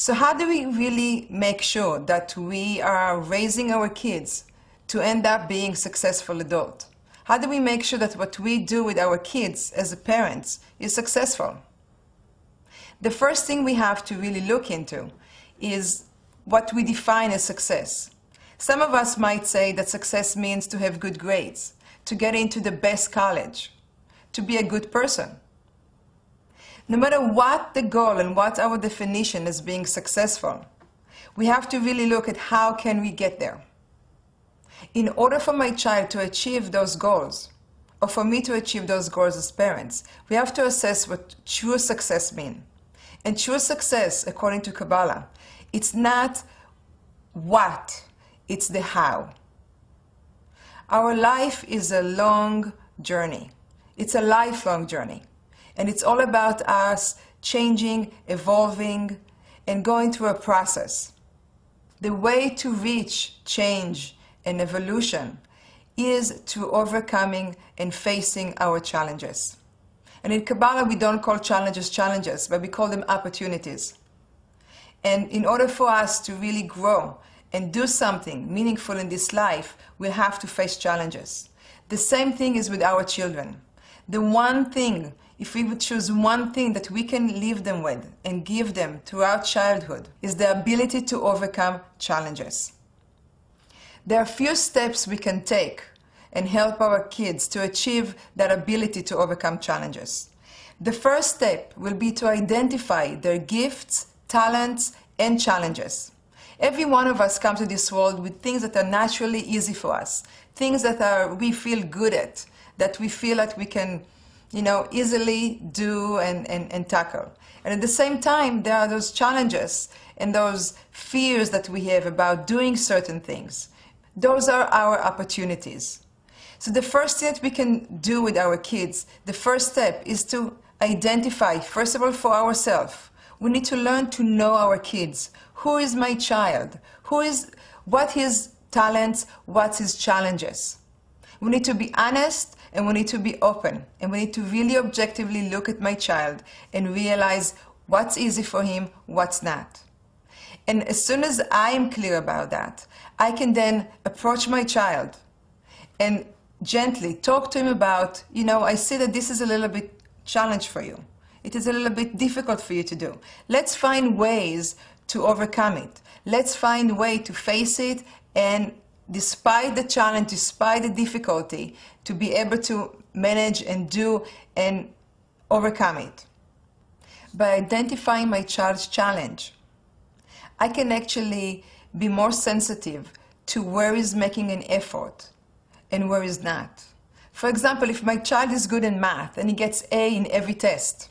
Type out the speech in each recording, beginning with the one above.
So how do we really make sure that we are raising our kids to end up being successful adults? How do we make sure that what we do with our kids as parents is successful? The first thing we have to really look into is what we define as success. Some of us might say that success means to have good grades, to get into the best college, to be a good person. No matter what the goal and what our definition as being successful, we have to really look at how can we get there. In order for my child to achieve those goals, or for me to achieve those goals as parents, we have to assess what true success means. And true success, according to Kabbalah, it's not what, it's the how. Our life is a long journey. It's a lifelong journey. And it's all about us changing, evolving, and going through a process. The way to reach change and evolution is to overcoming and facing our challenges. And in Kabbalah, we don't call challenges challenges, but we call them opportunities. And in order for us to really grow and do something meaningful in this life, we have to face challenges. The same thing is with our children. The one thing, if we would choose one thing that we can leave them with and give them throughout childhood, is the ability to overcome challenges. There are few steps we can take and help our kids to achieve that ability to overcome challenges. The first step will be to identify their gifts, talents, and challenges. Every one of us comes to this world with things that are naturally easy for us, things that we feel good at, that we feel that we can, easily do and tackle. And at the same time, there are those challenges and those fears that we have about doing certain things. Those are our opportunities. So the first thing that we can do with our kids, the first step is to identify, first of all, for ourselves. We need to learn to know our kids. Who is my child? What his talents, what's his challenges? We need to be honest and we need to be open. And we need to really objectively look at my child and realize what's easy for him, what's not. And as soon as I am clear about that, I can then approach my child and gently talk to him about, I see that this is a little bit challenge for you. It is a little bit difficult for you to do. Let's find ways to overcome it. Let's find a way to face it, and despite the challenge, despite the difficulty, to be able to manage and do and overcome it. By identifying my child's challenge, I can actually be more sensitive to where he's making an effort and where he's not. For example, if my child is good in math and he gets A in every test,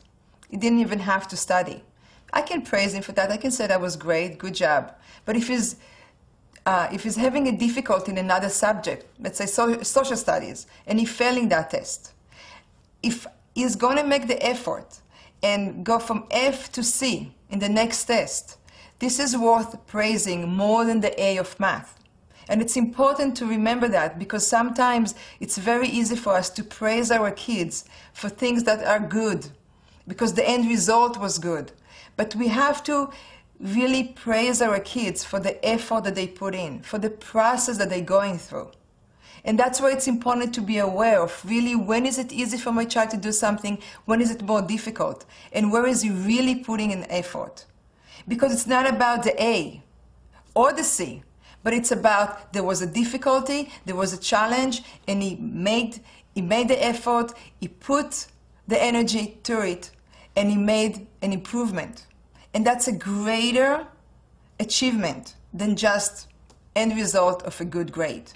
he didn't even have to study, I can praise him for that. I can say that was great, good job. But if he's having a difficulty in another subject, let's say social studies, and he's failing that test, if he's going to make the effort and go from F to C in the next test, this is worth praising more than the A of math. And it's important to remember that, because sometimes it's very easy for us to praise our kids for things that are good, because the end result was good. But we have to really praise our kids for the effort that they put in, for the process that they're going through. And that's why it's important to be aware of really when is it easy for my child to do something, when is it more difficult, and where is he really putting in effort. Because it's not about the A or the C, but it's about there was a difficulty, there was a challenge, and he made the effort, he put the energy to it, and he made an improvement. And that's a greater achievement than just end result of a good grade.